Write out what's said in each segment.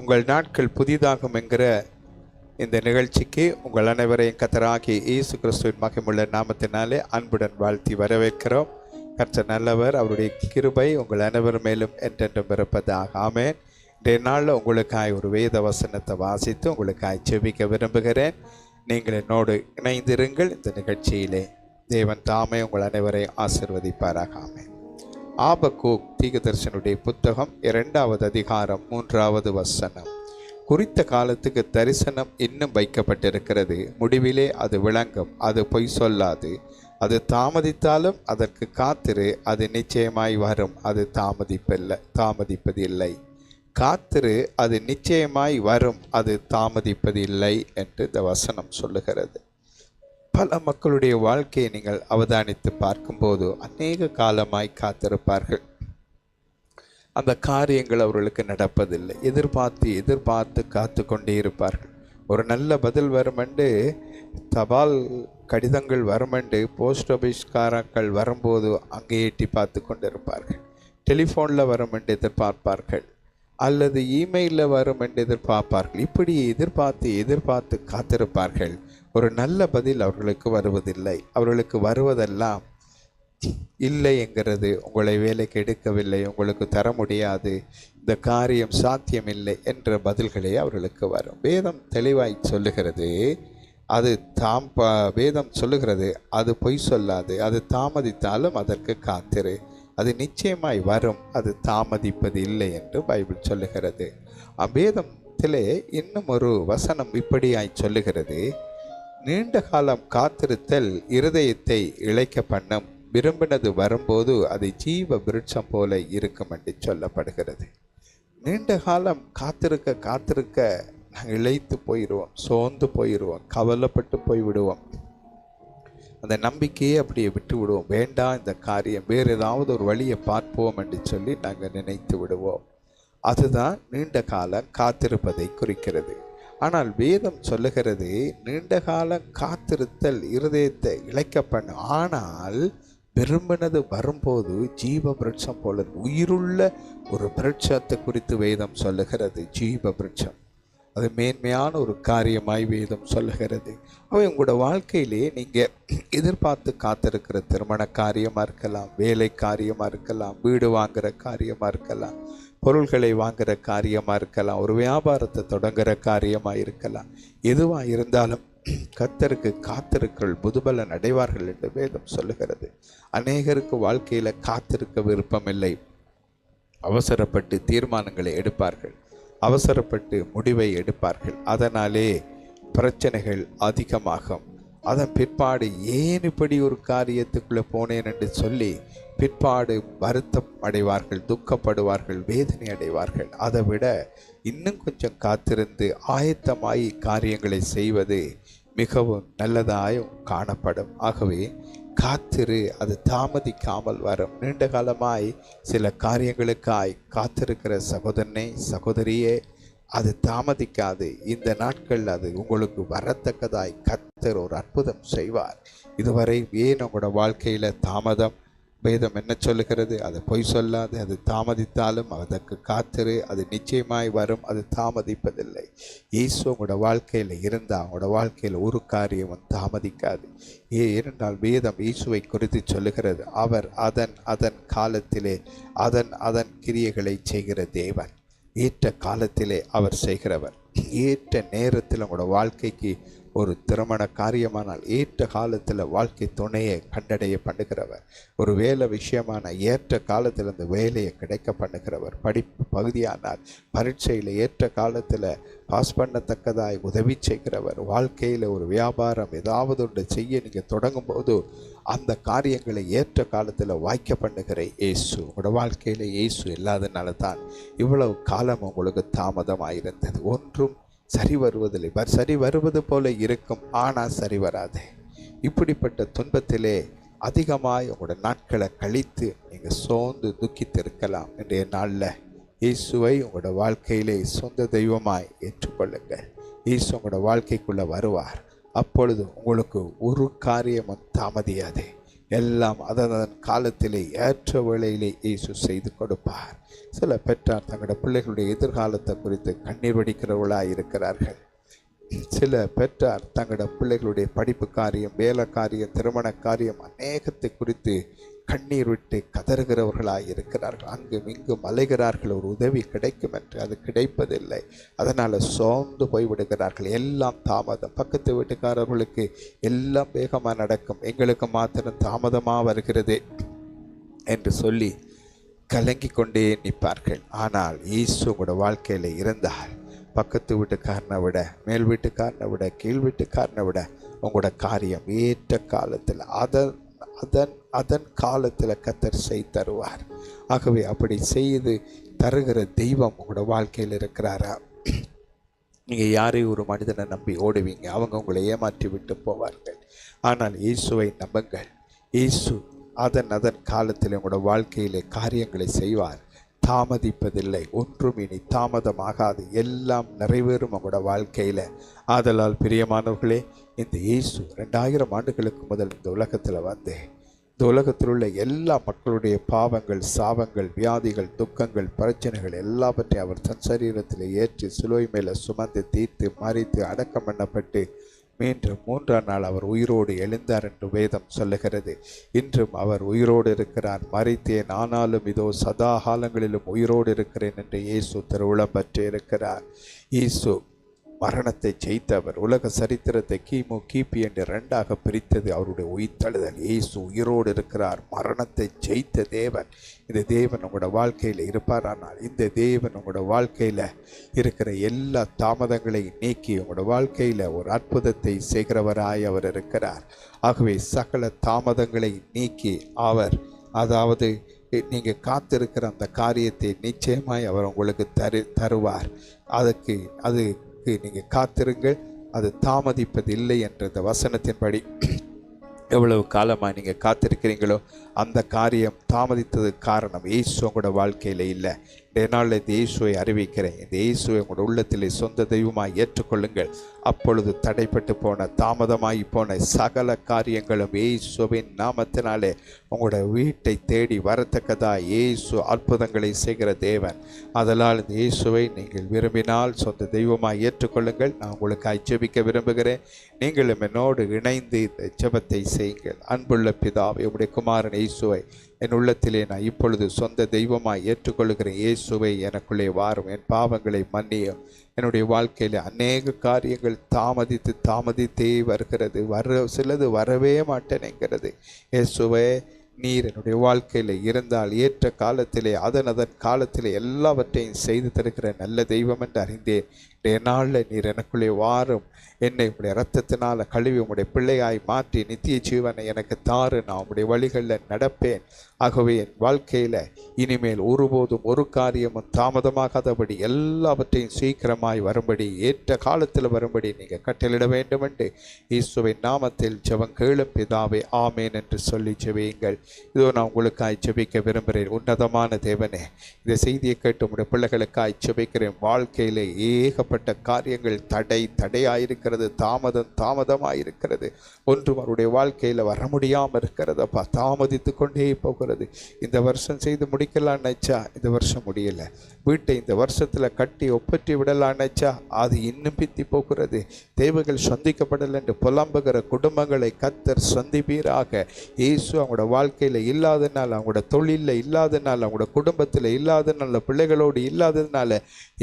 உங்கள் நாட்கள் புதிதாகும் என்கிற இந்த நிகழ்ச்சிக்கு உங்கள் அனைவரையும் கர்த்தராகிய இயேசு கிறிஸ்துவின் மகிமையுள்ள நாமத்தினாலே அன்புடன் வாழ்த்தி வரவேற்கிறோம். கர்த்தர் நல்லவர், அவருடைய கிருபை உங்கள் அனைவர் மேலும் என்றென்றும் இருப்பதாக. ஆமென். இன்றைய நாளில் உங்களுக்காய் ஒரு வேத வசனத்தை வாசித்து உங்களுக்காய் செபிக்க விரும்புகிறேன். நீங்கள் என்னோடு இணைந்திருங்கள். இந்த நிகழ்ச்சியிலே தேவன் தாமே உங்கள் அனைவரை ஆசீர்வதிப்பாராக. ஆமென். ஆபக்கூக் தீர்க்கதரிசனுடைய புத்தகம் 2வது அதிகாரம் 3வது வசனம். குறித்த காலத்துக்கு தரிசனம் இன்னும் வைக்கப்பட்டிருக்கிறது, முடிவிலே அது விளங்கும், அது பொய் சொல்லாது. அது தாமதித்தாலும் அதற்கு காத்திரு, அது நிச்சயமாய் வரும், அது தாமதிப்பதில்லை. காத்திரு, அது நிச்சயமாய் வரும், அது தாமதிப்பதில்லை என்று இந்த வசனம் சொல்லுகிறது. பல மக்களுடைய வாழ்க்கையை நீங்கள் அவதானித்து பார்க்கும்போது அநேக காலமாய் காத்திருப்பார்கள். அந்த காரியங்கள் அவர்களுக்கு நடப்பதில்லை. எதிர்பார்த்து காத்து கொண்டே இருப்பார்கள். ஒரு நல்ல பதில் வருமென்று, தபால் கடிதங்கள் வருமென்று போஸ்ட் ஆஃபீஸ்காரர்கள் வரும்போது அங்கே எட்டி பார்த்து கொண்டிருப்பார்கள். டெலிஃபோனில் வருமென்று எதிர்பார்ப்பார்கள், அல்லது இமெயிலில் வரும் என்று எதிர்பார்ப்பார்கள். இப்படி எதிர்பார்த்து காத்திருப்பார்கள். ஒரு நல்ல பதில் அவர்களுக்கு வருவதில்லை. அவர்களுக்கு வருவதெல்லாம் இல்லை என்கிறது, உங்களை வேலைக்கு எடுக்கவில்லை, உங்களுக்கு தர முடியாது, இந்த காரியம் சாத்தியமில்லை என்ற பதில்களே அவர்களுக்கு வரும். வேதம் தெளிவாய் சொல்லுகிறது, வேதம் சொல்லுகிறது, அது பொய் சொல்லாது, அது தாமதித்தாலும் அதற்கு காத்திரு, அது நிச்சயமாய் வரும், அது தாமதிப்பது இல்லை என்று பைபிள் சொல்லுகிறது. வேதத்திலே இன்னும் ஒரு வசனம் இப்படியாய் சொல்லுகிறது, நீண்ட காலம் காத்திருத்தல் இருதயத்தை இளைக்க பண்ணும், விரும்பினது வரும்போது அது ஜீவ விருட்சம் போல இருக்கும் என்று சொல்லப்படுகிறது. நீண்ட காலம் காத்திருக்க நாங்கள் இளைத்து போயிடுவோம், சோர்ந்து போயிடுவோம், கவலைப்பட்டு போய்விடுவோம். அந்த நம்பிக்கையை அப்படியே விட்டு விடுவோம். வேண்டாம் இந்த காரியம், வேறு ஏதாவது ஒரு வழியை பார்ப்போம் என்று சொல்லி நாங்கள் நினைத்து விடுவோம். அதுதான் நீண்ட காலம் காத்திருப்பதை குறிக்கிறது. ஆனால் வேதம் சொல்லுகிறது, நீண்ட காலம் காத்திருத்தல் இருதயத்தை இளைக்க பண்ணும், ஆனால் விரும்பினது வரும்போது ஜீவ விருட்சம் போல, உயிருள்ள ஒரு விருட்சத்தை குறித்து வேதம் சொல்லுகிறது. ஜீவ விருட்சம் அது மேன்மையான ஒரு காரியமாய் வேதம் சொல்லுகிறது. அவை உங்களோட வாழ்க்கையிலே நீங்கள் எதிர்பார்த்து காத்திருக்கிற திருமண காரியமாக இருக்கலாம், வேலை காரியமாக இருக்கலாம், வீடு வாங்குகிற காரியமாக இருக்கலாம், பொருள்களை வாங்குகிற காரியமாக இருக்கலாம், ஒரு வியாபாரத்தை தொடங்குகிற காரியமாக இருக்கலாம். எதுவாக இருந்தாலும் கர்த்தருக்கு காத்திருக்கிறவர்கள் புதுபலன் அடைவார்கள் என்று வேதம் சொல்லுகிறது. அநேகருக்கு வாழ்க்கையில் காத்திருக்க விருப்பமில்லை. அவசரப்பட்டு தீர்மானங்களை எடுப்பார்கள், அவசரப்பட்டு முடிவை எடுப்பார்கள். அதனாலே பிரச்சனைகள் அதிகமாகும். அதன் பிற்பாடு ஏன் இப்படி ஒரு காரியத்துக்குள்ளே போனேன் என்று சொல்லி பிற்பாடு வருத்தம் அடைவார்கள், துக்கப்படுவார்கள், வேதனை அடைவார்கள். அதை விட இன்னும் கொஞ்சம் காத்திருந்து ஆயத்தமாய் காரியங்களை செய்வது மிகவும் நல்லதாய் காணப்படும். ஆகவே காத்திரு, அது தாமதிக்காமல் வரும். நீண்ட காலமாய் சில காரியங்களுக்காய் காத்திருக்கிற சகோதரனே, சகோதரியே, அது தாமதிக்காது. இந்த நாட்கள் அது உங்களுக்கு வரத்தக்கதாய் கர்த்தர் ஒரு அற்புதம் செய்வார். இதுவரை ஏன் உங்களோட வாழ்க்கையில் தாமதம்? வேதம் என்ன சொல்லுகிறது? அது பொய் சொல்லாது, அது தாமதித்தாலும் அதற்கு காத்திரு, அது நிச்சயமாய் வரும், அது தாமதிப்பதில்லை. இயேசு உங்களோட வாழ்க்கையில் இருந்தால் உங்களோட வாழ்க்கையில் ஒரு காரியமும் தாமதிக்காது. ஏனென்றால் வேதம் இயேசுவை குறித்து சொல்லுகிறது, அவர் அதன் காலத்திலே அதன் கிரியைகளை செய்கிற தேவன். ஏற்ற காலத்திலே அவர் செய்கிறவர். ஏற்ற நேரத்தில் உங்களோட வாழ்க்கைக்கு ஒரு திருமண காரியமானால் ஏற்ற காலத்தில் வாழ்க்கை துணையை கண்டடைய பண்ணுகிறவர். ஒரு வேலை விஷயமான ஏற்ற காலத்தில் அந்த வேலையை கிடைக்க பண்ணுகிறவர். படிப்பு பகுதியானால் பரீட்சையில் ஏற்ற காலத்தில் பாஸ் பண்ணத்தக்கதாய் உதவி செய்கிறவர். வாழ்க்கையில் ஒரு வியாபாரம் ஏதாவது ஒன்று செய்ய நீங்கள் தொடங்கும் போது அந்த காரியங்களை ஏற்ற காலத்தில் வாய்க்க பண்ணுகிற இயேசு. உங்களோட வாழ்க்கையில் இயேசு இல்லாதனால தான் இவ்வளவு காலம் உங்களுக்கு தாமதமாயிருந்தது. ஒன்றும் சரி வருவதில்லை. சரி வருவது போல இருக்கும், ஆனால் சரி வராது. இப்படிப்பட்ட துன்பத்திலே அதிகமாய் உங்களோட நாட்களை கழித்து நீங்கள் சோர்ந்து துக்கித்து இருக்கலாம். இன்றைய நாளில் இயேசுவை உங்களோட வாழ்க்கையிலே சொந்த தெய்வமாய் ஏற்றுக்கொள்ளுங்கள். இயேசு உங்களோட வாழ்க்கைக்குள்ளே வருவார். அப்பொழுது உங்களுக்கு ஒரு காரியமும் தாமதியாது. எல்லாம் அதன் காலத்திலே ஏற்ற வேளையிலே இயேசு செய்து கொடுப்பார். சில பெற்றார் தங்களுடைய பிள்ளைகளுடைய எதிர்காலத்தை குறித்து கண்ணீர் வடிக்கிறவர்களாக இருக்கிறார்கள். சில பெற்றார் தங்களுடைய பிள்ளைகளுடைய படிப்பு காரியம், வேலை காரியம், திருமண காரியம் அநேகத்தை குறித்து கண்ணீர் விட்டு கதறுகிறவர்களாக இருக்கிறார்கள். அங்கும் இங்கும் அலைகிறார்கள், ஒரு உதவி கிடைக்கும் என்று அது கிடைப்பதில்லை. அதனால் சோர்ந்து போய்விடுகிறார்கள். எல்லாம் தாமதம். பக்கத்து வீட்டுக்காரர்களுக்கு எல்லாம் வேகமாக நடக்கும், எங்களுக்கு மாத்திரம் தாமதமாக வருகிறது என்று சொல்லி கலங்கி கொண்டே நிற்பார்கள். ஆனால் இயேசு உங்களோட வாழ்க்கையில் இருந்தால் பக்கத்து வீட்டுக்காரனை விட, மேல் வீட்டுக்காரனை விட, கீழ் வீட்டுக்காரனை விட உங்களோட காரியம் ஏற்ற காலத்தில் அதன் காலத்தில் கர்த்தர் செய்து தருவார். ஆகவே அப்படி செய்து தருகிற தெய்வம் உங்களோட வாழ்க்கையில் இருக்கிறாரா? நீங்கள் யாரையும் ஒரு மனிதனை நம்பி ஓடுவீங்க, அவங்க உங்களை ஏமாற்றி விட்டு போவார்கள். ஆனால் இயேசுவை நம்புங்கள். இயேசு அதன் காலத்தில் உங்களோட வாழ்க்கையிலே காரியங்களை செய்வார். தாமதிப்பதில்லை. ஒன்றும் இனி தாமதமாகாது. எல்லாம் நிறைவேறும் உங்களோட வாழ்க்கையில். ஆதலால் பிரியமானவர்களே, இந்த இயேசு 2000 ஆண்டுகளுக்கு முதல் இந்த உலகத்தில் வந்து இந்த உலகத்தில் உள்ள எல்லா மக்களுடைய பாவங்கள், சாபங்கள், வியாதிகள், துக்கங்கள், பிரச்சனைகள் எல்லாவற்றையும் அவர் தன் சரீரத்தில் ஏற்றி சிலுவை மேலே சுமந்து தீர்த்து மரித்து அடக்கம் பண்ணப்பட்டு மீண்டும் 3ஆம் நாள் அவர் உயிரோடு எழுந்தார் என்று வேதம் சொல்லுகிறது. இன்றும் அவர் உயிரோடு இருக்கிறார். மரித்தேன், ஆனாலும் இதோ சதா காலங்களிலும் உயிரோடு இருக்கிறேன் என்று இயேசு திருவுளம் பற்றி இருக்கிறார். இயேசு மரணத்தை ஜெயித்தவர். உலக சரித்திரத்தை கிமு கிபி என்று 2ஆக பிரித்தது அவருடைய உயிர்த்தெழுதல். இயேசு உயிரோடு இருக்கிறார். மரணத்தை ஜெயித்த தேவன். இந்த தேவன் உங்களோட வாழ்க்கையில் இருப்பாரானால், இந்த தேவன் உங்களோட வாழ்க்கையில் இருக்கிற எல்லா தாமதங்களையும் நீக்கி உங்களோட வாழ்க்கையில் ஒரு அற்புதத்தை செய்கிறவராய் அவர் இருக்கிறார். ஆகவே சகல தாமதங்களை நீக்கி அவர், அதாவது நீங்கள் காத்திருக்கிற அந்த காரியத்தை நிச்சயமாய் அவர் உங்களுக்கு தருவார். அது நீங்கள் காத்திருங்கள், அது தாமதிப்பதில்லை என்ற இந்த வசனத்தின்படி எவ்வளவு காலமாக நீங்கள் காத்திருக்கிறீங்களோ அந்த காரியம் தாமதித்ததுக்கு காரணம் இயேசு உங்களோட வாழ்க்கையில் இல்லை. இந்த நாளில் இந்த இயேசுவை அறிவிக்கிறேன். இந்த இயேசுவை உங்களோட உள்ளத்திலே சொந்த தெய்வமாக ஏற்றுக்கொள்ளுங்கள். அப்பொழுது தடைப்பட்டு போன, தாமதமாகி போன சகல காரியங்களும் இயேசுவின் நாமத்தினாலே உங்களோட வீட்டை தேடி வரத்தக்கதாக இயேசு அற்புதங்களை செய்கிற தேவன். அதனால் இந்த இயேசுவை நீங்கள் விரும்பினால் சொந்த தெய்வமாக ஏற்றுக்கொள்ளுங்கள். நான் உங்களுக்கு ஜெபிக்க விரும்புகிறேன். நீங்களும் என்னோடு இணைந்து இந்த ஜெபத்தை செய்யுங்கள். அன்புள்ள பிதாவே, உம்முடைய குமாரன் இயேசுவை என் உள்ளத்திலே நான் இப்பொழுது சொந்த தெய்வமாய் ஏற்றுக்கொள்கிறேன். இயேசுவை எனக்குள்ளே வாரும், என் பாவங்களை மன்னியும். என்னுடைய வாழ்க்கையில் அநேக காரியங்கள் தாமதித்தே வருகிறது. சிலது வரவே மாட்டேன் என்கிறது. இயேசுவே, நீர் என்னுடைய வாழ்க்கையில் இருந்தால் ஏற்ற காலத்திலே அதன் காலத்திலே எல்லாவற்றையும் செய்து தருகிற நல்ல தெய்வம் என்று அறிந்தேன். இன்றைய நாளில் நீர் எனக்குள்ளே வாரும், என்னை உடைய இரத்தத்தினால் கழுவி உம்முடைய பிள்ளையாய் மாற்றி நித்திய ஜீவனை எனக்கு தாரு. நான் உம்முடைய வழிகளில் நடப்பேன். ஆகவே என் வாழ்க்கையில் இனிமேல் ஒருபோதும் ஒரு காரியமும் தாமதமாகாதபடி எல்லாவற்றையும் சீக்கிரமாய் வரும்படி, ஏற்ற காலத்தில் வரும்படி நீங்கள் கட்டளிட வேண்டும் என்று இயேசுவின் நாமத்தில் ஜெபம் கேளும் பிதாவே, ஆமேன் என்று சொல்லி ஜெபியுங்கள். இதோ நான் உங்களுக்காய் ஜெபிக்க விரும்புகிறேன். உன்னதமான தேவனே, இந்த செய்தியை கேட்டு உம்முடைய பிள்ளைகளுக்காய் ஜெபிக்கிறேன். வாழ்க்கையில் ஏகப்பட்ட காரியங்கள் தடையாயிருக்கிறது, தாமதமாயிருக்கிறது. ஒன்றும் அவருடைய வாழ்க்கையில் வர முடியாமல் இருக்கிறதப்பா, தாமதித்து கொண்டே போகிறது. இந்த வருஷம் செய்து முடிக்கலாம் நினைச்சா இந்த வருஷம் முடியல. வீட்டை இந்த வருஷத்தில் கட்டி ஒப்பற்றி விடலாம் நினைச்சா அது இன்னும் பித்தி போகிறது. தேவைகள் சந்திக்கப்படலை என்று புலம்புகிற குடும்பங்களை கர்த்தர் சந்திப்பீராக. இயேசு அவங்களோட வாழ்க்கையில் இல்லாதனால, அவங்களோட தொழிலில் இல்லாதனால, அவங்களோட குடும்பத்தில் இல்லாதனால, பிள்ளைகளோடு இல்லாததுனால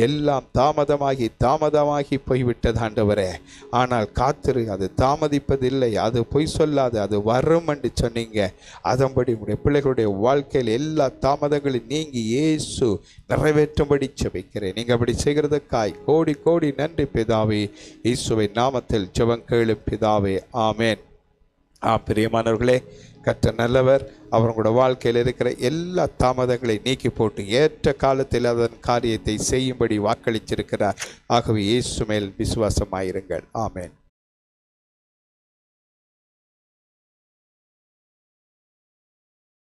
எல்லாம் தாமதமாகி போய்விட்டது ஆண்டவரே. ஆனால் காத்திரு, அது தாமதிப்பதில்லை, அது பொய் சொல்லாது, அது வரும் என்று சொன்னீங்க. அதன்படி உடைய பிள்ளைகளுடைய வாழ்க்கையில் எல்லா தாமதங்களும் நீங்கி இயேசு நிறைவேற்றும்படி ஜெபிக்கிறேன். நீங்க அப்படி செய்கிறதுக்காய் கோடி கோடி நன்றி பிதாவே. இயேசுவின் நாமத்தில் ஜெபம் கேளும் பிதாவே, ஆமேன். பிரியமானவர்களே, கர்த்தர் நல்லவர். அவங்களோட வாழ்க்கையில் இருக்கிற எல்லா தாமதங்களை நீக்கி போட்டு ஏற்ற காலத்தில் அதன் காரியத்தை செய்யும்படி வாக்களிச்சிருக்கிறார். ஆகவே இயேசு மேல் விசுவாசமாயிருங்கள். ஆமேன்.